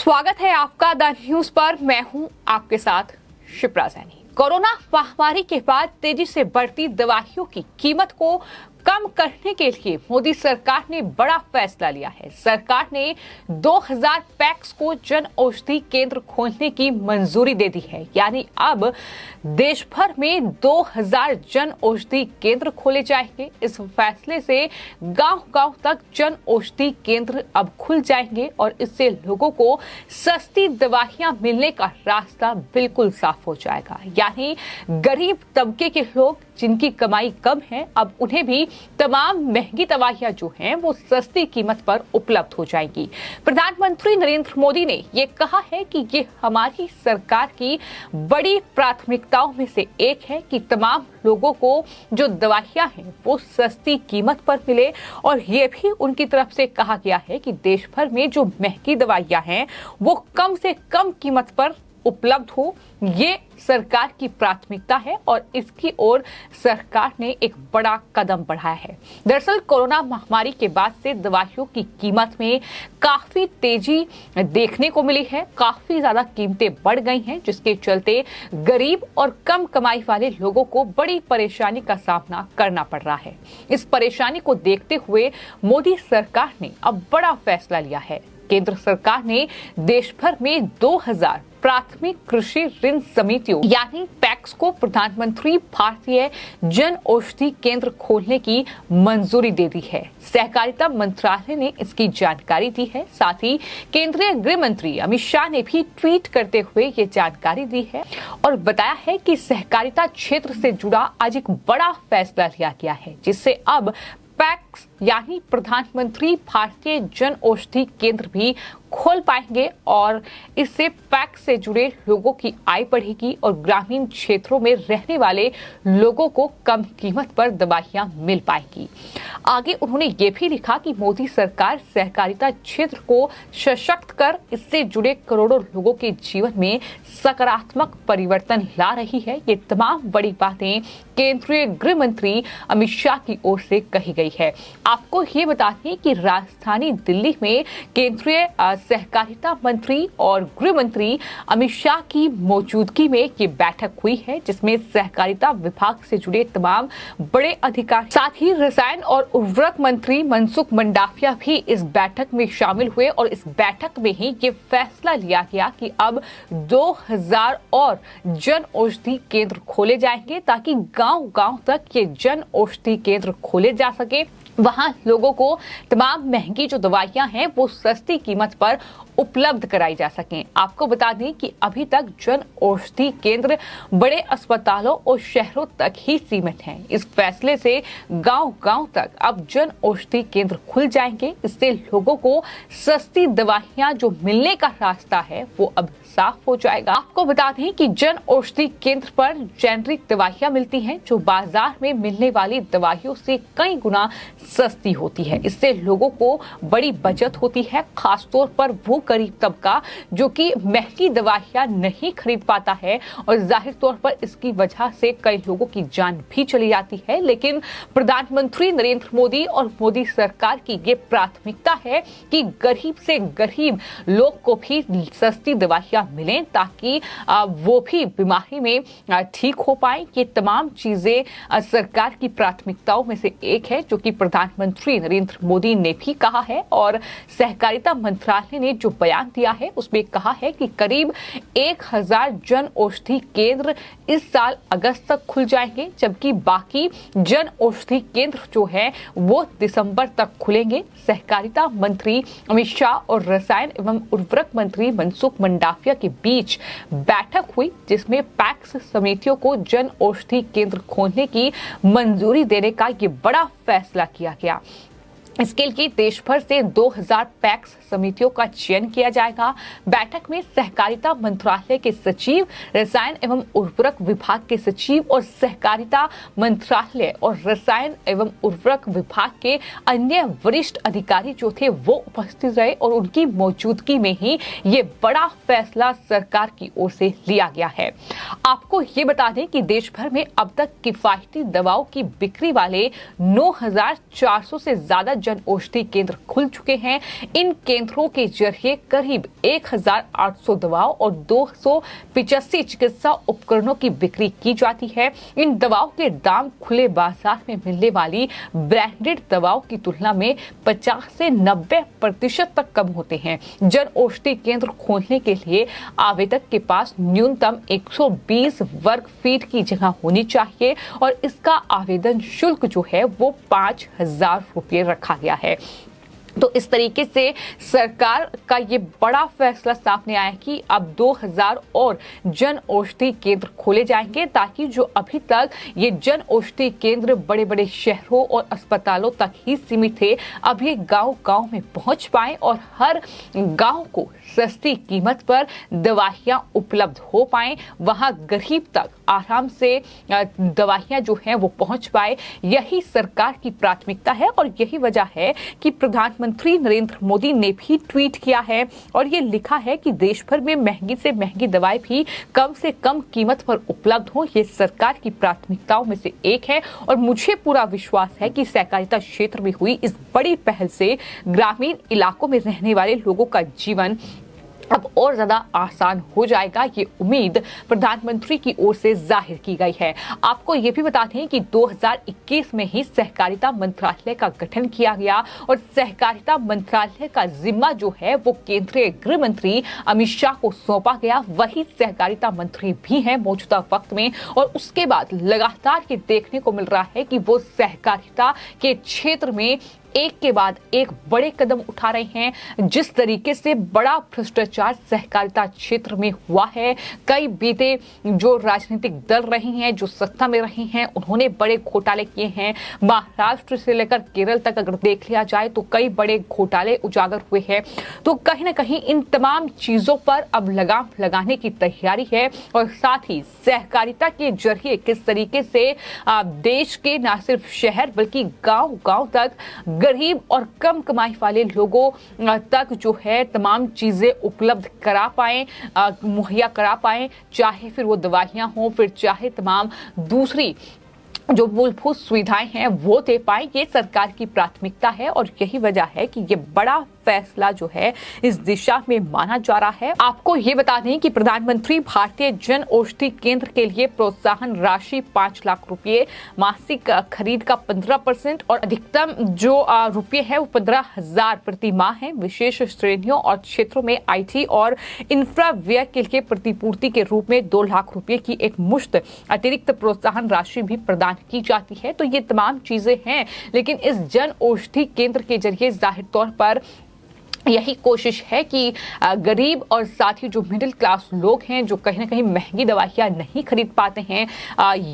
स्वागत है आपका द न्यूज पर। मैं हूं आपके साथ शिप्रा सैनी। कोरोना महामारी के बाद तेजी से बढ़ती दवाइयों की कीमत को कम करने के लिए मोदी सरकार ने बड़ा फैसला लिया है। सरकार ने 2000 पैक्स को जन औषधि केंद्र खोलने की मंजूरी दे दी है। यानी अब देश भर में 2000 जन औषधि केंद्र खोले जाएंगे। इस फैसले से गांव-गांव तक जन औषधि केंद्र अब खुल जाएंगे और इससे लोगों को सस्ती दवाइयां मिलने का रास्ता बिल्कुल साफ हो जाएगा। यानी गरीब तबके के लोग जिनकी कमाई कम है, अब उन्हें भी तमाम महंगी दवाइयां जो हैं वो सस्ती कीमत पर उपलब्ध हो जाएंगी। प्रधानमंत्री नरेंद्र मोदी ने ये कहा है कि ये हमारी सरकार की बड़ी प्राथमिकताओं में से एक है कि तमाम लोगों को जो दवाइयां हैं वो सस्ती कीमत पर मिले। और ये भी उनकी तरफ से कहा गया है कि देश भर में जो महंगी दवाइयां हैं वो कम से कम कीमत पर उपलब्ध हो। ये सरकार की प्राथमिकता है और इसकी ओर सरकार ने एक बड़ा कदम बढ़ाया है। दरअसल कोरोना महामारी के बाद से दवाइयों की कीमत में काफी तेजी देखने को मिली है। काफी ज्यादा कीमतें बढ़ गई हैं, जिसके चलते गरीब और कम कमाई वाले लोगों को बड़ी परेशानी का सामना करना पड़ रहा है। इस परेशानी को देखते हुए मोदी सरकार ने अब बड़ा फैसला लिया है। केंद्र सरकार ने देश भर में 2000 प्राथमिक कृषि ऋण समितियों यानी पैक्स को प्रधानमंत्री भारतीय जन औषधि केंद्र खोलने की मंजूरी दे दी है। सहकारिता मंत्रालय ने इसकी जानकारी दी है। साथ ही केंद्रीय गृह मंत्री अमित शाह ने भी ट्वीट करते हुए ये जानकारी दी है और बताया है कि सहकारिता क्षेत्र से जुड़ा आज एक बड़ा फैसला लिया गया है, जिससे अब पैक्स यानी प्रधानमंत्री भारतीय जन औषधि केंद्र भी खोल पाएंगे और इससे पैक्स से जुड़े लोगों की आय बढ़ेगी और ग्रामीण क्षेत्रों में रहने वाले लोगों को कम कीमत पर दवाइयां मिल पाएंगी। आगे उन्होंने ये भी लिखा कि मोदी सरकार सहकारिता क्षेत्र को सशक्त कर इससे जुड़े करोड़ों लोगों के जीवन में सकारात्मक परिवर्तन ला रही है। ये तमाम बड़ी बातें केंद्रीय गृह मंत्री अमित शाह की ओर से कही गई है। आपको ये बता दें कि राजधानी दिल्ली में केंद्रीय सहकारिता मंत्री और गृह मंत्री अमित शाह की मौजूदगी में ये बैठक हुई है, जिसमें सहकारिता विभाग से जुड़े तमाम बड़े अधिकारी, साथ ही रसायन और उर्वरक मंत्री मनसुख मंडाविया भी इस बैठक में शामिल हुए और इस बैठक में ही ये फैसला लिया गया कि अब 2000 और जन औषधि केंद्र खोले जाएंगे ताकि गांव-गांव तक ये जन औषधि केंद्र खोले जा सके। वहां लोगों को तमाम महंगी जो दवाइयां हैं वो सस्ती कीमत पर उपलब्ध कराई जा सकें। आपको बता दें कि अभी तक जन औषधि केंद्र बड़े अस्पतालों और शहरों तक ही सीमित हैं। इस फैसले से गांव-गांव तक अब जन औषधि केंद्र खुल जाएंगे। इससे लोगों को सस्ती दवाइयां जो मिलने का रास्ता है वो अब साफ हो जाएगा। आपको बता दें कि जन औषधि केंद्र पर जेनरिक दवाइयां मिलती हैं जो बाजार में मिलने वाली दवाइयों से कई गुना सस्ती होती है। इससे लोगों को बड़ी बचत होती है, खासतौर पर वो गरीब तबका जो कि महंगी दवाइयां नहीं खरीद पाता है और जाहिर तौर पर इसकी वजह से कई लोगों की जान भी चली जाती है। लेकिन प्रधानमंत्री नरेंद्र मोदी और मोदी सरकार की ये प्राथमिकता है कि गरीब से गरीब लोग को भी सस्ती दवाइयां मिलें ताकि वो भी बीमारी में ठीक हो पाए। ये तमाम चीजें सरकार की प्राथमिकताओं में से एक है जो कि प्रधानमंत्री नरेंद्र मोदी ने भी कहा है और सहकारिता मंत्रालय ने जो बयान दिया है उसमें कहा है कि करीब 1000 जन औषधि केंद्र इस साल अगस्त तक खुल जाएंगे, जबकि बाकी जन औषधि केंद्र जो है वो दिसंबर तक खुलेंगे। सहकारिता मंत्री अमित शाह और रसायन एवं उर्वरक मंत्री मनसुख मंडाविया के बीच बैठक हुई, जिसमें पैक्स समितियों को जन औषधि केंद्र खोलने की मंजूरी देने का ये बड़ा फैसला किया गया। इसके लिए देश भर से 2000 पैक्स समितियों का चयन किया जाएगा। बैठक में सहकारिता मंत्रालय के सचिव, रसायन एवं उर्वरक विभाग के सचिव और सहकारिता मंत्रालय और रसायन एवं उर्वरक विभाग के अन्य वरिष्ठ अधिकारी जो थे वो उपस्थित रहे और उनकी मौजूदगी में ही ये बड़ा फैसला सरकार की ओर से लिया गया है। आपको ये बता दें कि देश भर में अब तक किफायती दवाओं की बिक्री वाले 9400 से ज्यादा जन औषधि केंद्र खुल चुके हैं। इन केंद्रों के जरिए करीब 1800 दवाओं और 285 चिकित्सा उपकरणों की बिक्री की जाती है। इन दवाओं के दाम खुले बाजार में मिलने वाली ब्रांडेड दवाओं की तुलना में 50 से 90% तक कम होते हैं। जन औषधि केंद्र खोलने के लिए आवेदक के पास न्यूनतम 120 वर्ग फीट की जगह होनी चाहिए और इसका आवेदन शुल्क जो है वो 5,000 रुपये रखा गया है। तो इस तरीके से सरकार का ये बड़ा फैसला सामने आया कि अब 2000 और जन औषधि केंद्र खोले जाएंगे, ताकि जो अभी तक ये जन औषधि केंद्र बड़े बड़े शहरों और अस्पतालों तक ही सीमित थे, अब ये गांव-गांव में पहुंच पाए और हर गांव को सस्ती कीमत पर दवाइयां उपलब्ध हो पाए, वहां गरीब तक आराम से दवाइयां जो हैं वो पहुंच पाए। यही सरकार की प्राथमिकता है और यही वजह है कि प्रधानमंत्री नरेंद्र मोदी ने भी ट्वीट किया है और ये लिखा है कि देश भर में महंगी से महंगी दवाई भी कम से कम कीमत पर उपलब्ध हो, ये सरकार की प्राथमिकताओं में से एक है। और मुझे पूरा विश्वास है कि सहकारिता क्षेत्र में हुई इस बड़ी पहल से ग्रामीण इलाकों में रहने वाले लोगों का जीवन अब और ज्यादा आसान हो जाएगा। ये उम्मीद प्रधानमंत्री की ओर से जाहिर की गई है। आपको ये भी बता दें कि 2021 में ही सहकारिता मंत्रालय का गठन किया गया और सहकारिता मंत्रालय का जिम्मा जो है वो केंद्रीय गृह मंत्री अमित शाह को सौंपा गया। वही सहकारिता मंत्री भी हैं मौजूदा वक्त में और उसके बाद लगातार ये देखने को मिल रहा है कि वो सहकारिता के क्षेत्र में एक के बाद एक बड़े कदम उठा रहे हैं। जिस तरीके से बड़ा भ्रष्टाचार सहकारिता क्षेत्र में हुआ है, कई बीते जो राजनीतिक दल रही हैं, जो सत्ता में रही हैं, उन्होंने बड़े घोटाले किए हैं। महाराष्ट्र से लेकर केरल तक अगर देख लिया जाए तो कई बड़े घोटाले उजागर हुए हैं। तो कहीं ना कहीं इन तमाम चीजों पर अब लगाम लगाने की तैयारी है और साथ ही सहकारिता के जरिए किस तरीके से देश के न सिर्फ शहर बल्कि गांव-गांव तक गरीब और कम कमाई वाले लोगों तक जो है तमाम चीजें उपलब्ध करा पाए, मुहैया करा पाए, चाहे फिर वो दवाइयां हों, फिर चाहे तमाम दूसरी जो मूलभूत सुविधाएं हैं वो दे पाए। ये सरकार की प्राथमिकता है और यही वजह है कि ये बड़ा फैसला जो है इस दिशा में माना जा रहा है। आपको ये बता दें कि प्रधानमंत्री भारतीय जन औषधि केंद्र के लिए प्रोत्साहन राशि 5 लाख रुपए, मासिक खरीद का 15% और अधिकतम जो रुपये है वो 15,000 प्रति माह है। विशेष श्रेणियों और क्षेत्रों में IT और इंफ्रा व्यय के लिए प्रतिपूर्ति के रूप में 2 लाख रुपए की एक मुश्त अतिरिक्त प्रोत्साहन राशि भी प्रदान की जाती है। तो ये तमाम चीजें हैं, लेकिन इस जन औषधि केंद्र के जरिए जाहिर तौर पर यही कोशिश है कि गरीब और साथ ही जो मिडिल क्लास लोग हैं, जो कहीं ना कहीं महंगी दवाइयां नहीं खरीद पाते हैं,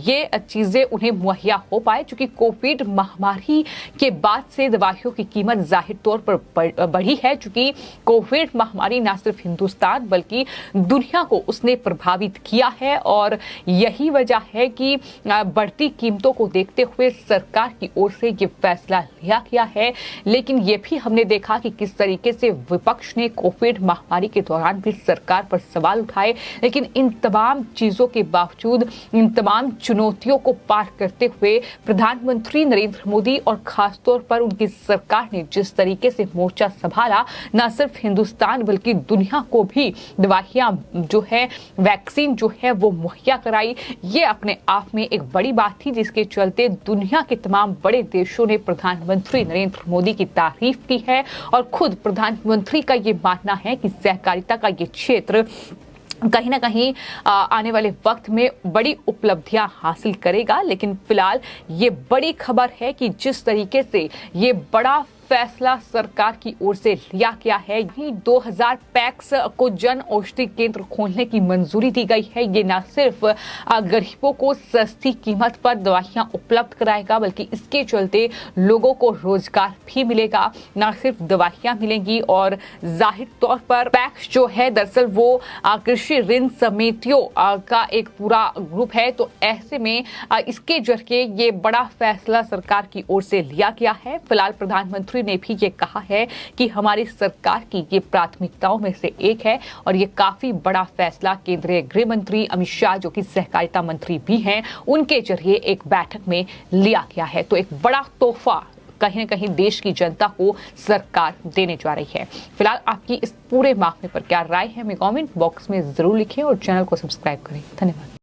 ये चीज़ें उन्हें मुहैया हो पाए। क्योंकि कोविड महामारी के बाद से दवाइयों की कीमत जाहिर तौर पर बढ़ी है। चूंकि कोविड महामारी न सिर्फ हिंदुस्तान बल्कि दुनिया को उसने प्रभावित किया है और यही वजह है कि बढ़ती कीमतों को देखते हुए सरकार की ओर से ये फैसला लिया गया है। लेकिन ये भी हमने देखा कि किस तरीके से विपक्ष ने कोविड महामारी के दौरान भी सरकार पर सवाल उठाए, लेकिन इन तमाम चीजों के बावजूद, इन तमाम चुनौतियों को पार करते हुए प्रधानमंत्री नरेंद्र मोदी और खासतौर पर उनकी सरकार ने जिस तरीके से मोर्चा संभाला, न सिर्फ हिंदुस्तान बल्कि दुनिया को भी दवाइयां जो है, वैक्सीन जो है वो मुहैया कराई, ये अपने आप में एक बड़ी बात थी, जिसके चलते दुनिया के तमाम बड़े देशों ने प्रधानमंत्री नरेंद्र मोदी की तारीफ की है। और खुद प्रधानमंत्री का ये मानना है कि सहकारिता का ये क्षेत्र कहीं ना कहीं आने वाले वक्त में बड़ी उपलब्धियां हासिल करेगा। लेकिन फिलहाल ये बड़ी खबर है कि जिस तरीके से ये बड़ा फैसला सरकार की ओर से लिया गया है, यही 2000 पैक्स को जन औषधि केंद्र खोलने की मंजूरी दी गई है। ये न सिर्फ गरीबों को सस्ती कीमत पर दवाइयां उपलब्ध कराएगा, बल्कि इसके चलते लोगों को रोजगार भी मिलेगा। न सिर्फ दवाइयां मिलेंगी और जाहिर तौर पर पैक्स जो है दरअसल वो कृषि ऋण समितियों का एक पूरा ग्रुप है। तो ऐसे में इसके जरिए ये बड़ा फैसला सरकार की ओर से लिया गया है। फिलहाल प्रधानमंत्री ने भी ये कहा है कि हमारी सरकार की ये प्राथमिकताओं में से एक है और ये काफी बड़ा फैसला केंद्रीय गृह मंत्री अमित शाह, जो कि सहकारिता मंत्री भी हैं, उनके जरिए एक बैठक में लिया गया है। तो एक बड़ा तोहफा कहीं न कहीं देश की जनता को सरकार देने जा रही है। फिलहाल आपकी इस पूरे मामले पर क्या राय है, हमें कमेंट बॉक्स में जरूर लिखें और चैनल को सब्सक्राइब करें। धन्यवाद।